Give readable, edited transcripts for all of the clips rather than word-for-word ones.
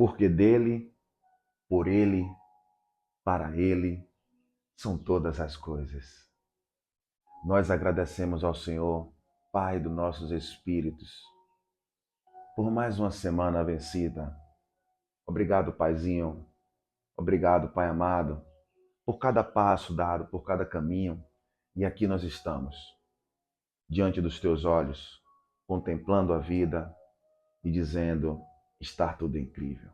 porque dele, por ele, para ele são todas as coisas. Nós agradecemos ao Senhor, Pai dos nossos espíritos, por mais uma semana vencida. Obrigado, Paizinho. Obrigado, Pai amado, por cada passo dado, por cada caminho. E aqui nós estamos, diante dos teus olhos, contemplando a vida e dizendo: está tudo incrível.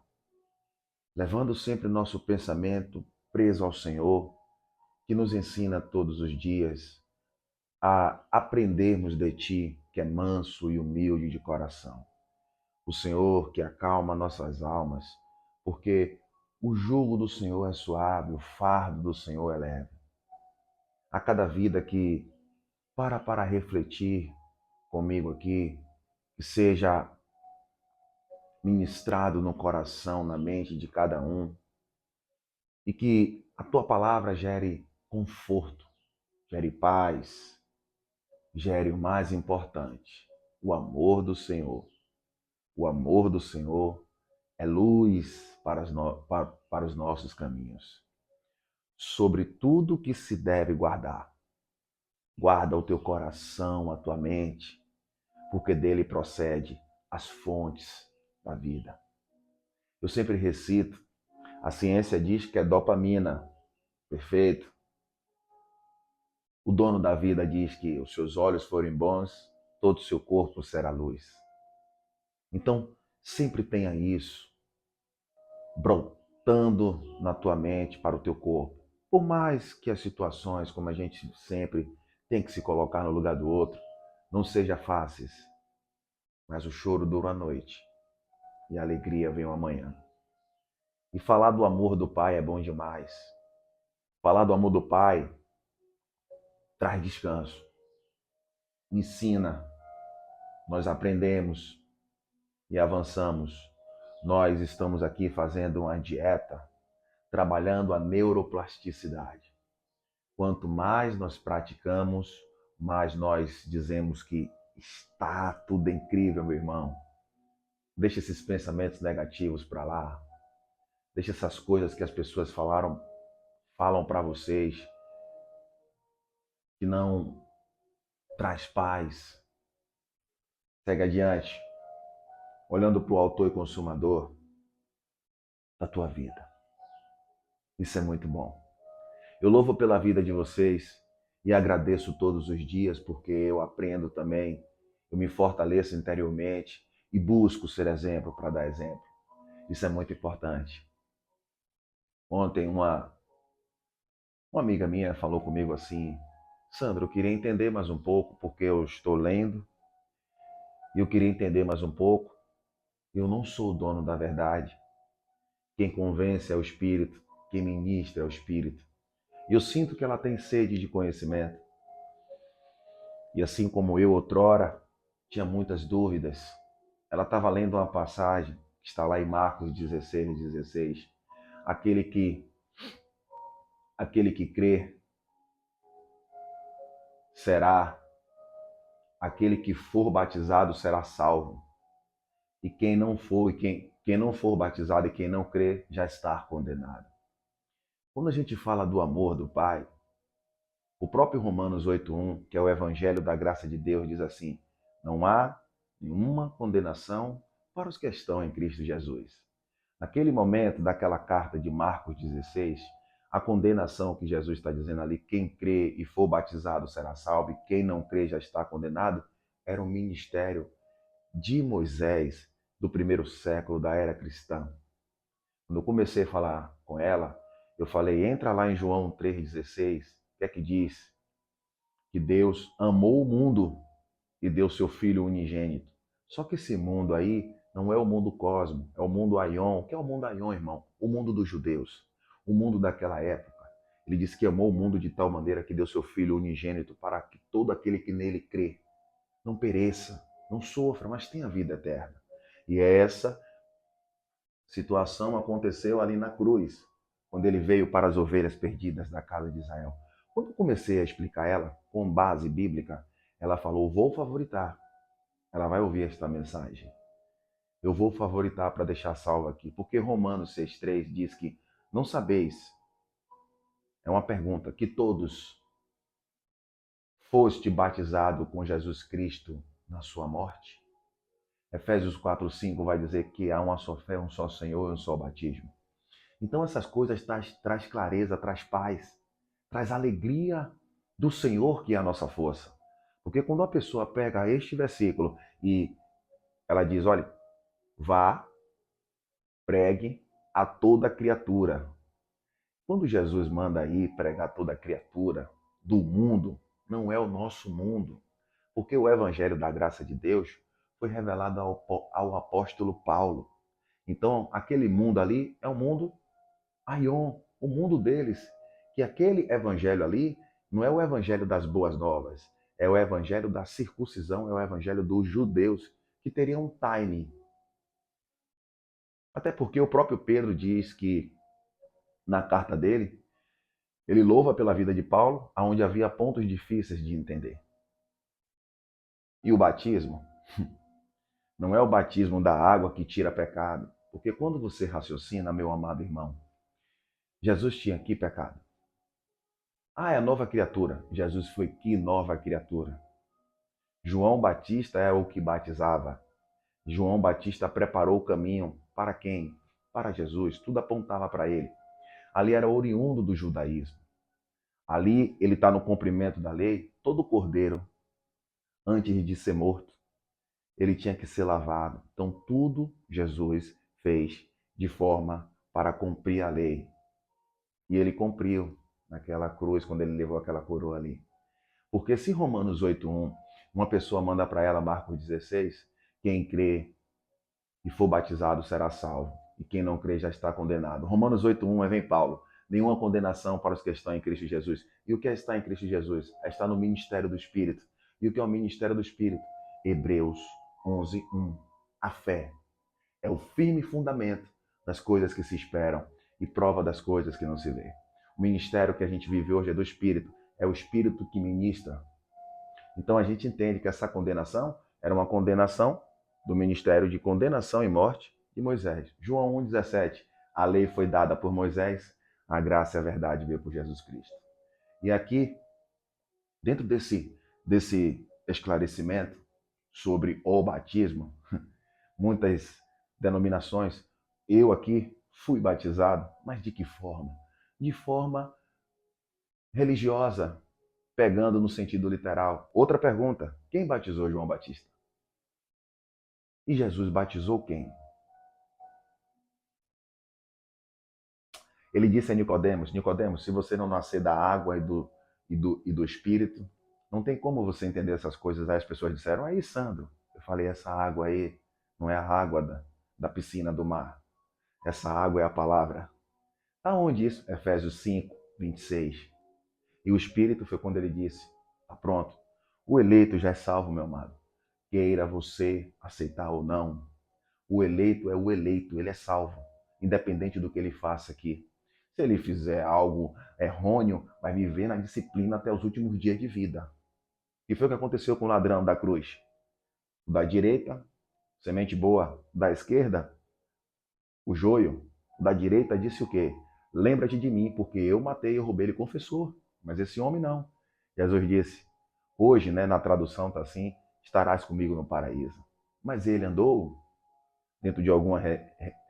Levando sempre nosso pensamento preso ao Senhor, que nos ensina todos os dias a aprendermos de Ti, que é manso e humilde de coração. O Senhor que acalma nossas almas, porque o jugo do Senhor é suave, o fardo do Senhor é leve. A cada vida que para refletir comigo aqui, que seja ministrado no coração, na mente de cada um, e que a tua palavra gere conforto, gere paz, gere o mais importante, o amor do Senhor. O amor do Senhor é luz para os nossos caminhos. Sobre tudo que se deve guardar, guarda o teu coração, a tua mente, porque dele procede as fontes da vida. Eu sempre recito, a ciência diz que é dopamina, perfeito. O dono da vida diz que os seus olhos forem bons, todo o seu corpo será luz. Então, sempre tenha isso brotando na tua mente para o teu corpo. Por mais que as situações, como a gente sempre tem que se colocar no lugar do outro, não sejam fáceis, mas o choro dura a noite e a alegria vem amanhã. E falar do amor do Pai é bom demais. Falar do amor do Pai traz descanso, ensina, nós aprendemos e avançamos. Nós estamos aqui fazendo uma dieta, trabalhando a neuroplasticidade. Quanto mais nós praticamos, mais nós dizemos que está tudo incrível, meu irmão. Deixa esses pensamentos negativos para lá. Deixa essas coisas que as pessoas falam para vocês que não traz paz. Segue adiante, olhando para o autor e consumador da tua vida. Isso é muito bom. Eu louvo pela vida de vocês e agradeço todos os dias porque eu aprendo também, eu me fortaleço interiormente e busco ser exemplo para dar exemplo. Isso é muito importante. Ontem uma amiga minha falou comigo assim: Sandro, eu queria entender mais um pouco porque eu estou lendo e eu queria entender mais um pouco. Eu não sou o dono da verdade. Quem convence é o Espírito, quem ministra é o Espírito. E eu sinto que ela tem sede de conhecimento. E assim como eu outrora tinha muitas dúvidas, ela estava lendo uma passagem que está lá em Marcos 16:16. Aquele que crê será, aquele que for batizado será salvo. E quem não for, quem não for batizado e quem não crê já está condenado. Quando a gente fala do amor do Pai, o próprio Romanos 8:1, que é o Evangelho da Graça de Deus, diz assim: não há nenhuma condenação para os que estão em Cristo Jesus. Naquele momento daquela carta de Marcos 16, a condenação que Jesus está dizendo ali, quem crê e for batizado será salvo, e quem não crê já está condenado, era um ministério de Moisés, do primeiro século da era cristã. Quando eu comecei a falar com ela, eu falei, entra lá em João 3,16, o que é que diz? Que Deus amou o mundo e deu seu Filho unigênito. Só que esse mundo aí não é o mundo cosmo, é o mundo Aion. O que é o mundo Aion, irmão? O mundo dos judeus, o mundo daquela época. Ele disse que amou o mundo de tal maneira que deu seu Filho unigênito para que todo aquele que nele crê não pereça, não sofra, mas tenha vida eterna. E essa situação aconteceu ali na cruz, quando ele veio para as ovelhas perdidas da casa de Israel. Quando eu comecei a explicar ela com base bíblica, ela falou, vou favoritar. Ela vai ouvir esta mensagem. Eu vou favoritar para deixar salvo aqui, porque Romanos 6,3 diz que não sabeis, é uma pergunta, que todos foste batizado com Jesus Cristo na sua morte? Efésios 4,5 vai dizer que há uma só fé, um só Senhor e um só batismo. Então essas coisas traz clareza, traz paz, traz alegria do Senhor, que é a nossa força. Porque quando a pessoa pega este versículo e ela diz, olha, vá, pregue a toda criatura. Quando Jesus manda aí pregar a toda criatura do mundo, não é o nosso mundo. Porque o evangelho da graça de Deus foi revelado ao apóstolo Paulo. Então, aquele mundo ali é o mundo Aion, o mundo deles. Que aquele evangelho ali não é o evangelho das boas novas, é o evangelho da circuncisão, é o evangelho dos judeus, que teriam um time. Até porque o próprio Pedro diz que, na carta dele, ele louva pela vida de Paulo, onde havia pontos difíceis de entender. E o batismo não é o batismo da água que tira pecado. Porque quando você raciocina, meu amado irmão, Jesus tinha que pecado? Ah, é a nova criatura. Jesus foi que nova criatura. João Batista é o que batizava. João Batista preparou o caminho para quem? Para Jesus. Tudo apontava para ele. Ali era oriundo do judaísmo. Ali ele está no cumprimento da lei. Todo cordeiro, antes de ser morto, ele tinha que ser lavado. Então tudo Jesus fez de forma para cumprir a lei. E ele cumpriu naquela cruz, quando ele levou aquela coroa ali. Porque se Romanos 8,1, uma pessoa manda para ela Marcos 16, quem crê e for batizado será salvo, e quem não crê já está condenado. Romanos 8,1 vem Paulo. Nenhuma condenação para os que estão em Cristo Jesus. E o que é estar em Cristo Jesus? É estar no ministério do Espírito. E o que é o ministério do Espírito? Hebreus 11:1. A fé é o firme fundamento das coisas que se esperam e prova das coisas que não se vê. O ministério que a gente vive hoje é do Espírito. É o Espírito que ministra. Então a gente entende que essa condenação era uma condenação do ministério de condenação e morte de Moisés. João 1,17. A lei foi dada por Moisés, a graça e a verdade veio por Jesus Cristo. E aqui, dentro desse esclarecimento sobre o batismo, muitas denominações, eu aqui fui batizado, mas de que forma? De forma religiosa, pegando no sentido literal. Outra pergunta: quem batizou João Batista? E Jesus batizou quem? Ele disse a Nicodemos: Nicodemos, se você não nascer da água e do Espírito, não tem como você entender essas coisas. Aí as pessoas disseram: aí, Sandro, eu falei, essa água aí não é a água da piscina do mar. Essa água é a palavra. Aonde isso? Efésios 5:26. E o Espírito foi quando ele disse: tá pronto. O eleito já é salvo, meu amado. Queira você aceitar ou não. O eleito é o eleito, ele é salvo, independente do que ele faça aqui. Se ele fizer algo errôneo, vai viver na disciplina até os últimos dias de vida. E foi o que aconteceu com o ladrão da cruz. O da direita, semente boa. Da esquerda, o joio. O da direita disse o quê? Lembra-te de mim, porque eu matei, eu roubei. Ele confessou, mas esse homem não. Jesus disse, hoje, né, na tradução está assim, estarás comigo no paraíso. Mas ele andou dentro de alguma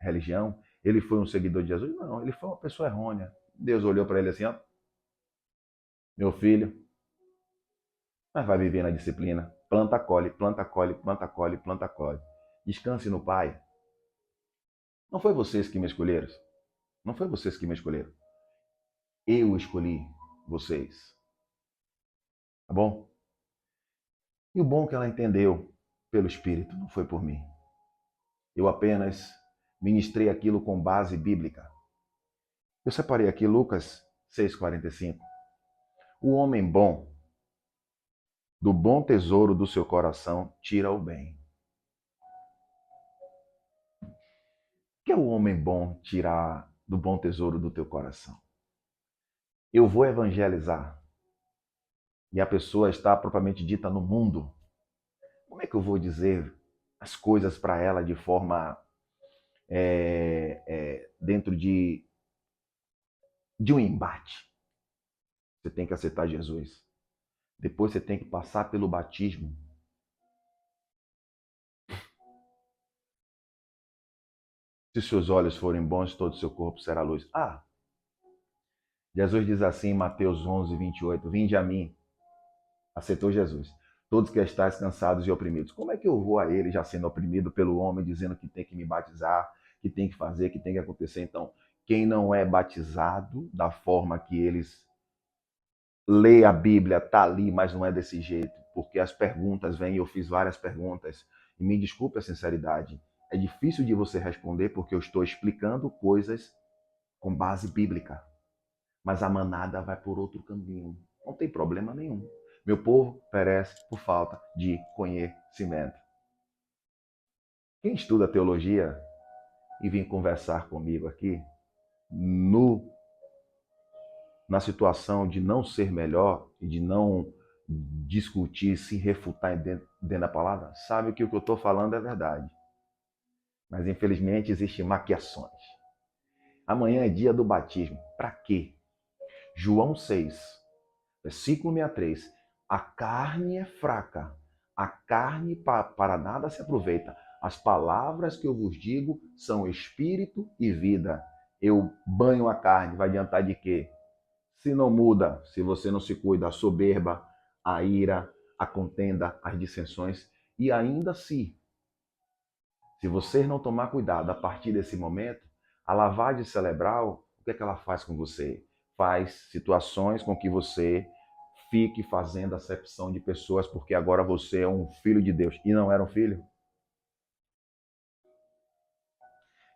religião, ele foi um seguidor de Jesus? Não, ele foi uma pessoa errônea. Deus olhou para ele assim, ó, meu filho, mas vai viver na disciplina. Planta, colhe, planta, colhe, planta, colhe, planta, colhe. Descanse no Pai. Não foi vocês que me escolheram. Não foi vocês que me escolheram. Eu escolhi vocês. Tá bom? E o bom é que ela entendeu pelo Espírito, não foi por mim. Eu apenas ministrei aquilo com base bíblica. Eu separei aqui Lucas 6,45. O homem bom, do bom tesouro do seu coração, tira o bem. O que é o homem bom tirar do bom tesouro do teu coração? Eu vou evangelizar e a pessoa está propriamente dita no mundo. Como é que eu vou dizer as coisas para ela de forma dentro de um embate. Você tem que aceitar Jesus. Depois você tem que passar pelo batismo. Se seus olhos forem bons, todo o seu corpo será luz. Jesus diz assim em Mateus 11, 28, vinde a mim. Aceitou Jesus. Todos que estáis cansados e oprimidos. Como é que eu vou a ele já sendo oprimido pelo homem, dizendo que tem que me batizar, que tem que fazer, que tem que acontecer? Então, quem não é batizado da forma que eles lê a Bíblia, tá ali, mas não é desse jeito, porque as perguntas vêm, eu fiz várias perguntas, e me desculpe a sinceridade, é difícil de você responder porque eu estou explicando coisas com base bíblica, mas a manada vai por outro caminho, não tem problema nenhum. Meu povo perece por falta de conhecimento. Quem estuda teologia e vem conversar comigo aqui, na situação de não ser melhor e de não discutir, se refutar dentro da palavra, sabe que o que eu estou falando é verdade. Mas infelizmente existem maquiações. Amanhã é dia do batismo. Para quê? João 6, versículo 63. A carne é fraca, a carne para nada se aproveita. As palavras que eu vos digo são espírito e vida. Eu banho a carne, vai adiantar de quê? Se não muda, se você não se cuida, a soberba, a ira, a contenda, as dissensões, e ainda se você não tomar cuidado a partir desse momento, a lavagem cerebral, o que é que ela faz com você? Faz situações com que você fique fazendo acepção de pessoas porque agora você é um filho de Deus e não era um filho.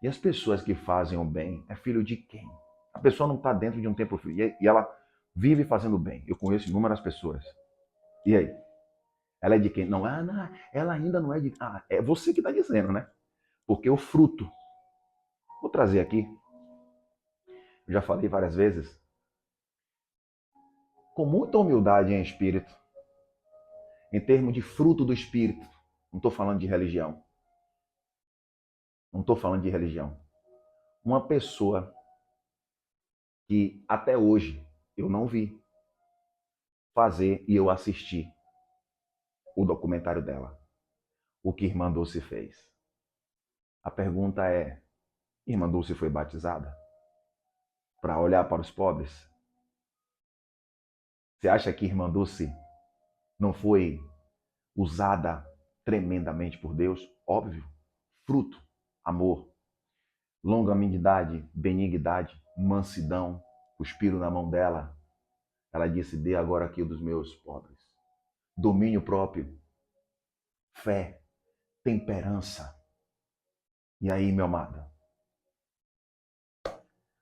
E as pessoas que fazem o bem é filho de quem? A pessoa não está dentro de um templo e ela vive fazendo bem. Eu conheço inúmeras pessoas. E aí? Ela é de quem? Não, não, ela ainda não é de. É você que está dizendo, né? Porque o fruto. Vou trazer aqui. Eu já falei várias vezes. Com muita humildade em espírito. Em termos de fruto do espírito. Não estou falando de religião. Não estou falando de religião. Uma pessoa que até hoje eu não vi fazer e eu assisti o documentário dela. O que Irmã Dulce fez. A pergunta é: Irmã Dulce foi batizada? Para olhar para os pobres? Você acha que Irmã Dulce não foi usada tremendamente por Deus? Óbvio. Fruto, amor, longanimidade, benignidade, mansidão, cuspiram na mão dela. Ela disse: dê agora aqui dos meus pobres. Domínio próprio, fé, temperança. E aí, meu amado?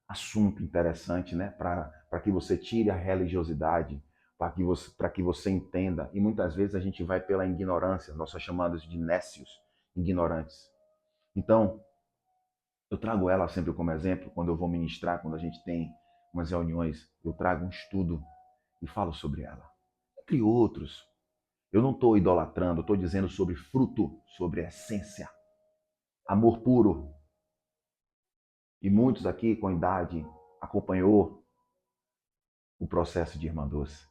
Assunto interessante, né? Para que você tire a religiosidade, para que você entenda. E muitas vezes a gente vai pela ignorância, nós somos chamados de nécios, ignorantes. Então, eu trago ela sempre como exemplo, quando eu vou ministrar, quando a gente tem umas reuniões, eu trago um estudo e falo sobre ela. Entre outros, eu não estou idolatrando, eu estou dizendo sobre fruto, sobre essência, amor puro. E muitos aqui com idade acompanhou o processo de Irmã Dulce.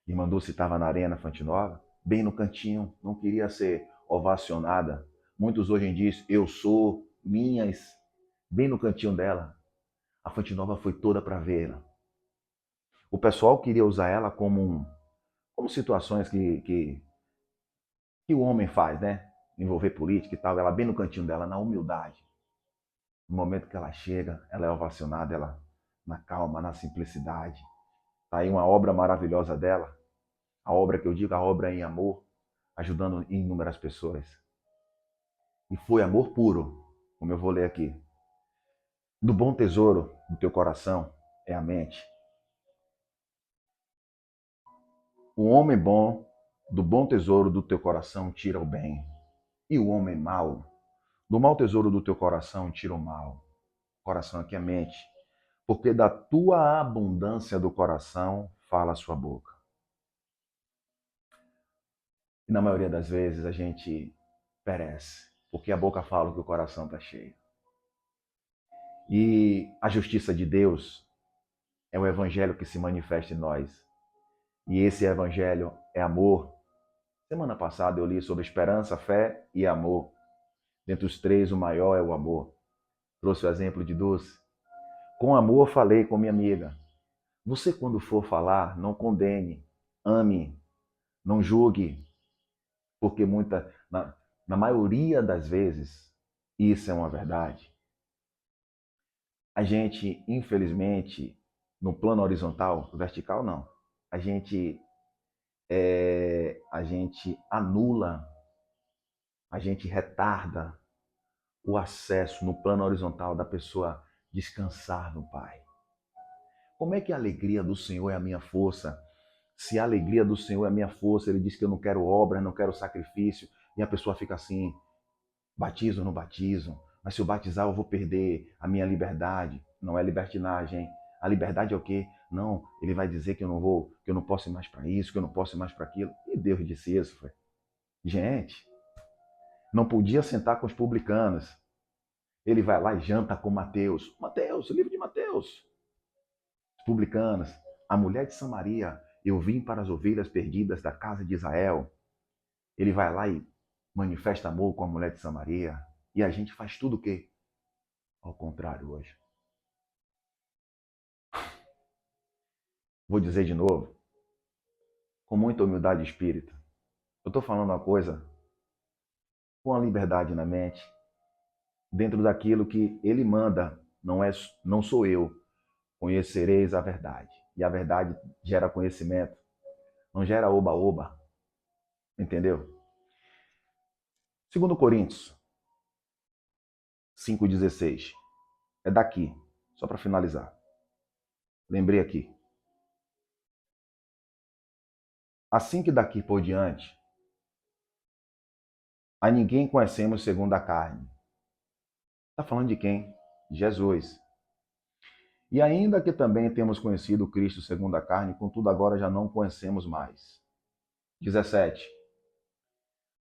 Irmã Dulce estava na Arena Fonte Nova, bem no cantinho, não queria ser ovacionada. Muitos hoje em dia dizem, eu sou, minhas, bem no cantinho dela. A Fonte Nova foi toda para vê-la. O pessoal queria usar ela como situações que o homem faz, né? Envolver política e tal. Ela bem no cantinho dela, na humildade. No momento que ela chega, ela é ovacionada, ela na calma, na simplicidade. Tá aí uma obra maravilhosa dela. A obra que eu digo, a obra em amor, ajudando inúmeras pessoas. E foi amor puro, como eu vou ler aqui. Do bom tesouro do teu coração é a mente. O homem bom, do bom tesouro do teu coração, tira o bem. E o homem mau, do mau tesouro do teu coração, tira o mal. Coração aqui é a mente. Porque da tua abundância do coração, fala a sua boca. E na maioria das vezes a gente perece. porque a boca fala que o coração está cheio. E a justiça de Deus é o evangelho que se manifesta em nós. E esse evangelho é amor. Semana passada eu li sobre esperança, fé e amor. Dentre os três, o maior é o amor. Trouxe o exemplo de Dulce. Com amor falei com minha amiga. Você, quando for falar, não condene, ame, não julgue, porque na maioria das vezes, isso é uma verdade. A gente, infelizmente, no plano horizontal, vertical não, a gente anula, a gente retarda o acesso no plano horizontal da pessoa descansar no Pai. Como é que a alegria do Senhor é a minha força? Se a alegria do Senhor é a minha força, ele diz que eu não quero obra, não quero sacrifício, e a pessoa fica assim, batizo ou não batizo? Mas se eu batizar eu vou perder a minha liberdade. Não é libertinagem. A liberdade é o quê? Não, ele vai dizer que eu não vou, que eu não posso ir mais para isso, que eu não posso ir mais para aquilo. E Deus disse isso, foi. Gente, não podia sentar com os publicanos. Ele vai lá e janta com Mateus. Mateus, o livro de Mateus. Os publicanos. A mulher de Samaria, eu vim para as ovelhas perdidas da casa de Israel. Ele vai lá e manifesta amor com a mulher de Samaria. E a gente faz tudo o quê? Ao contrário hoje. Vou dizer de novo, com muita humildade de espírito. Eu estou falando uma coisa com a liberdade na mente, dentro daquilo que ele manda, não sou eu. Conhecereis a verdade. E a verdade gera conhecimento, não gera oba-oba. Entendeu? 2 Coríntios 5,16. É daqui, só para finalizar. Lembrei aqui. Assim que daqui por diante, a ninguém conhecemos segundo a carne. Está falando de quem? Jesus. E ainda que também temos conhecido Cristo segundo a carne, contudo agora já não conhecemos mais. 17.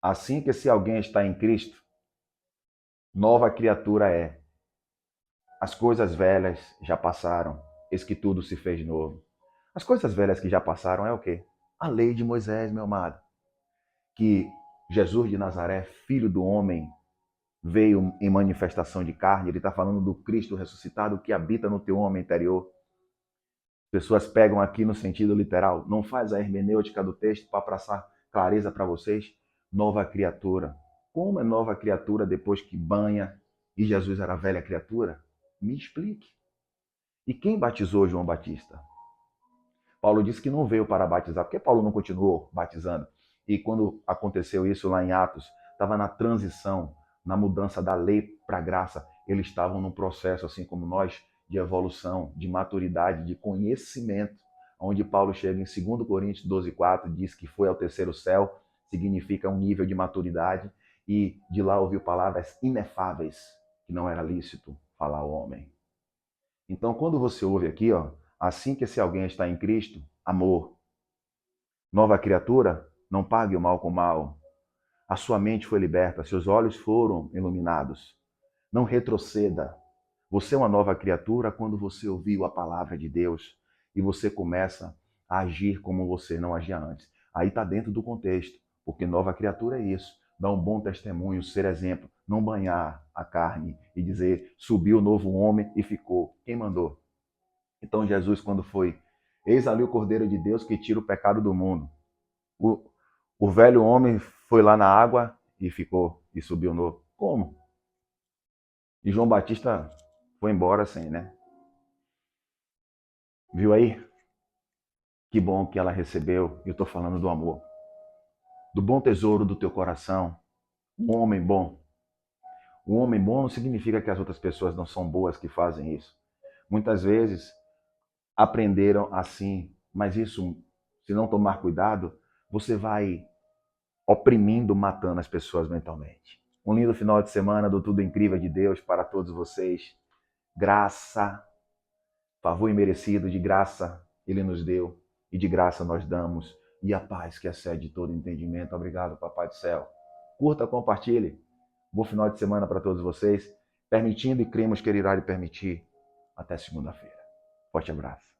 Assim que se alguém está em Cristo, nova criatura é. As coisas velhas já passaram, eis que tudo se fez novo. As coisas velhas que já passaram é o quê? A lei de Moisés, meu amado. Que Jesus de Nazaré, filho do homem, veio em manifestação de carne. Ele está falando do Cristo ressuscitado que habita no teu homem interior. Pessoas pegam aqui no sentido literal. Não faz a hermenêutica do texto para passar clareza para vocês. Nova criatura. Como é nova criatura depois que banha e Jesus era velha criatura? Me explique. E quem batizou João Batista? Paulo disse que não veio para batizar. Por que Paulo não continuou batizando? E quando aconteceu isso lá em Atos, estava na transição, na mudança da lei para a graça. Eles estavam num processo, assim como nós, de evolução, de maturidade, de conhecimento, onde Paulo chega em 2 Coríntios 12,4, diz que foi ao terceiro céu, significa um nível de maturidade, e de lá ouviu palavras inefáveis, que não era lícito falar ao homem. Então, quando você ouve aqui, assim que se alguém está em Cristo, amor, nova criatura, não pague o mal com o mal. A sua mente foi liberta, seus olhos foram iluminados. Não retroceda. Você é uma nova criatura quando você ouviu a palavra de Deus e você começa a agir como você não agia antes. Aí está dentro do contexto, porque nova criatura é isso. Dar um bom testemunho, ser exemplo, não banhar a carne e dizer subiu o novo homem e ficou. Quem mandou? Então Jesus, quando foi, eis ali o Cordeiro de Deus que tira o pecado do mundo. O velho homem foi lá na água e ficou, e subiu novo. Como? E João Batista foi embora sem, né? Viu aí? Que bom que ela recebeu. Eu estou falando do amor. Do bom tesouro do teu coração. Um homem bom. Um homem bom não significa que as outras pessoas não são boas que fazem isso. Muitas vezes aprenderam assim, mas isso, se não tomar cuidado, você vai oprimindo, matando as pessoas mentalmente. Um lindo final de semana do Tudo Incrível de Deus para todos vocês. Graça, favor imerecido, de graça Ele nos deu e de graça nós damos. E a paz que excede todo entendimento. Obrigado, Papai do Céu. Curta, compartilhe. Bom final de semana para todos vocês. Permitindo e cremos que Ele irá lhe permitir. Até segunda-feira. Forte abraço.